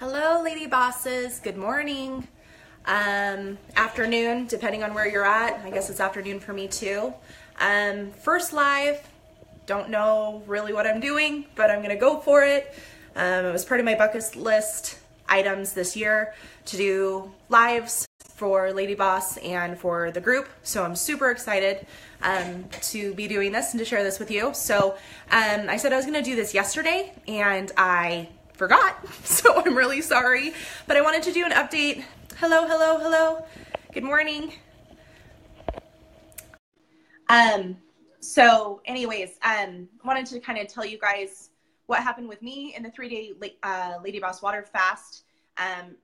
Hello, lady bosses. Good morning, afternoon, depending on where you're at. I guess it's afternoon for me too. First live, don't know really what I'm doing, but I'm gonna go for it. It was part of my bucket list items this year to do lives for LadyBoss and for the group. So I'm super excited to be doing this and to share this with you. So I said I was gonna do this yesterday and I forgot, so I'm really sorry, but I wanted to do an update. Hello. Good morning. So anyways, wanted to kind of tell you guys what happened with me in the 3-day LadyBoss water fast.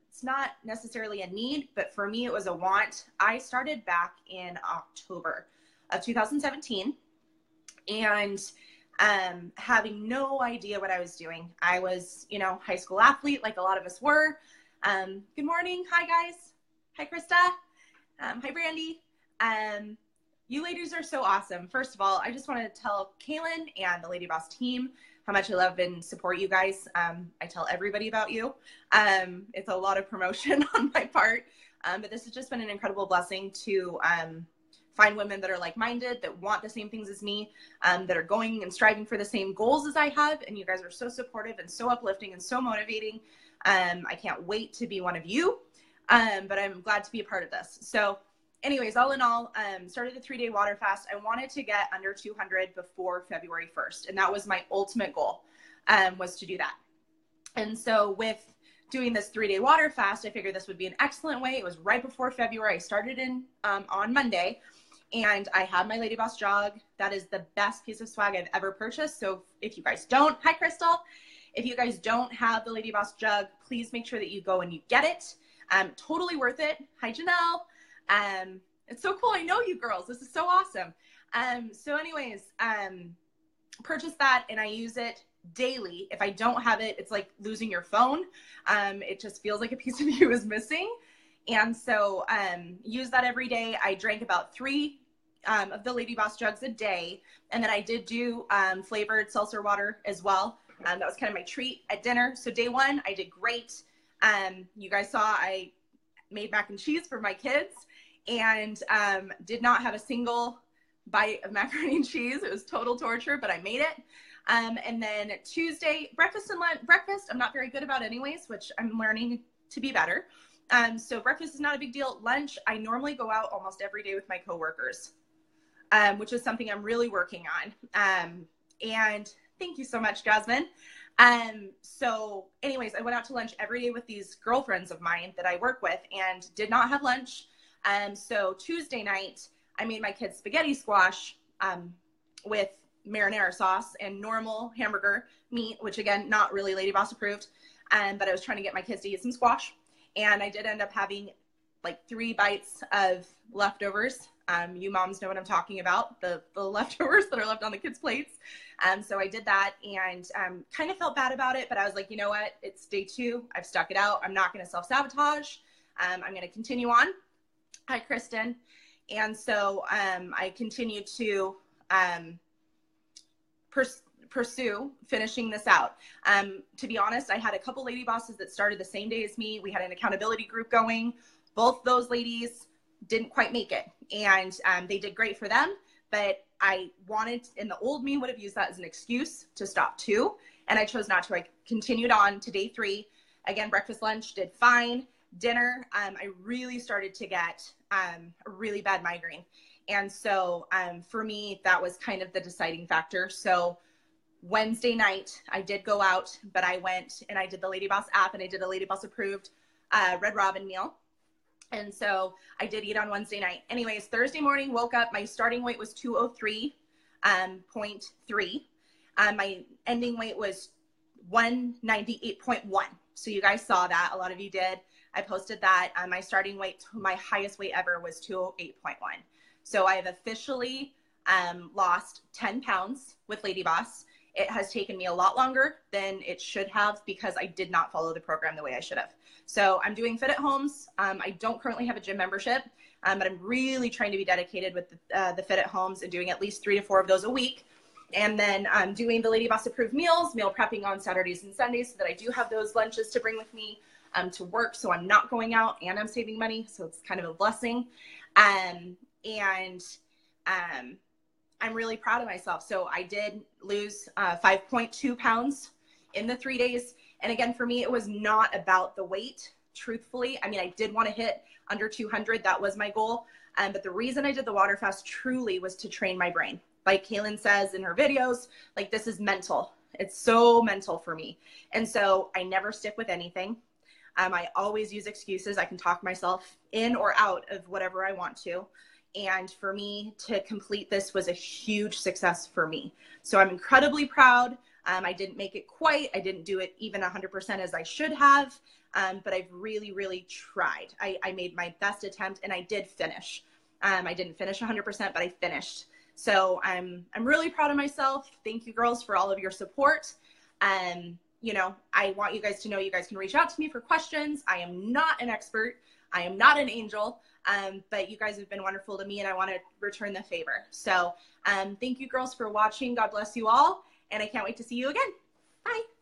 It's not necessarily a need, but for me, it was a want. I started back in October of 2017 and having no idea what I was doing. I was, high school athlete like a lot of us were. Good morning. Hi, guys. Hi, Krista. Hi, Brandy. You ladies are so awesome. First of all, I just want to tell Kaelin and the LadyBoss team how much I love and support you guys. I tell everybody about you. It's a lot of promotion on my part, but this has just been an incredible blessing to find women that are like-minded, that want the same things as me, that are going and striving for the same goals as I have. And you guys are so supportive and so uplifting and so motivating. I can't wait to be one of you, but I'm glad to be a part of this. So anyways, all in all, started the 3-day water fast. I wanted to get under 200 before February 1st. And that was my ultimate goal, was to do that. And so with doing this 3-day water fast, I figured this would be an excellent way. It was right before February. I started on Monday. And I have my LadyBoss jog. That is the best piece of swag I've ever purchased. So if you guys don't, hi Crystal. If you guys don't have the LadyBoss jug, please make sure that you go and you get it. Totally worth it. Hi Janelle. It's so cool. I know you girls. This is so awesome. So anyways, purchase that and I use it daily. If I don't have it, it's like losing your phone. It just feels like a piece of you is missing. And so use that every day. I drank about 3 of the LadyBoss jugs a day. And then I did do flavored seltzer water as well. That was kind of my treat at dinner. So day 1, I did great. You guys saw I made mac and cheese for my kids and did not have a single bite of macaroni and cheese. It was total torture, but I made it. And then Tuesday, breakfast and lunch. Breakfast, I'm not very good about anyways, which I'm learning to be better. So breakfast is not a big deal. Lunch, I normally go out almost every day with my coworkers, which is something I'm really working on. And thank you so much, Jasmine. So anyways, I went out to lunch every day with these girlfriends of mine that I work with and did not have lunch. So Tuesday night, I made my kids spaghetti squash, with marinara sauce and normal hamburger meat, which again, not really LadyBoss approved. But I was trying to get my kids to eat some squash. And I did end up having like 3 bites of leftovers. You moms know what I'm talking about, the leftovers that are left on the kids' plates. So I did that and kind of felt bad about it, but I was like, you know what? It's day 2. I've stuck it out. I'm not going to self-sabotage. I'm going to continue on. Hi, Kristen. And so I continued to pursue finishing this out. To be honest, I had a couple lady bosses that started the same day as me. We had an accountability group going. Both those ladies didn't quite make it and they did great for them, but I wanted, and the old me would have used that as an excuse to stop too. And I chose not to. I continued on to day 3. Again, breakfast, lunch did fine. Dinner, I really started to get a really bad migraine. And so for me, that was kind of the deciding factor. So Wednesday night, I did go out, but I went and I did the LadyBoss app and I did a LadyBoss approved Red Robin meal. And so I did eat on Wednesday night. Anyways, Thursday morning, woke up, my starting weight was 203.3. My ending weight was 198.1. So you guys saw that. A lot of you did. I posted that. My starting weight, my highest weight ever was 208.1. So I have officially lost 10 pounds with LadyBoss. It has taken me a lot longer than it should have because I did not follow the program the way I should have. So I'm doing fit at homes. I don't currently have a gym membership, but I'm really trying to be dedicated with the fit at homes and doing at least 3 to 4 of those a week. And then I'm doing the LadyBoss approved meals, meal prepping on Saturdays and Sundays so that I do have those lunches to bring with me to work. So I'm not going out and I'm saving money. So it's kind of a blessing. I'm really proud of myself. So I did lose 5.2 pounds in the 3 days. And again, for me, it was not about the weight, truthfully. I mean, I did want to hit under 200. That was my goal. But the reason I did the water fast truly was to train my brain. Like Kaelin says in her videos, like this is mental. It's so mental for me. And so I never stick with anything. I always use excuses. I can talk myself in or out of whatever I want to. And for me to complete this was a huge success for me. So I'm incredibly proud. I didn't make it quite. I didn't do it even 100% as I should have. But I've really, really tried. I made my best attempt and I did finish. I didn't finish 100%, but I finished. So I'm really proud of myself. Thank you girls for all of your support. You know, I want you guys to know you guys can reach out to me for questions. I am not an expert. I am not an angel, but you guys have been wonderful to me and I want to return the favor. So thank you girls for watching. God bless you all. And I can't wait to see you again. Bye.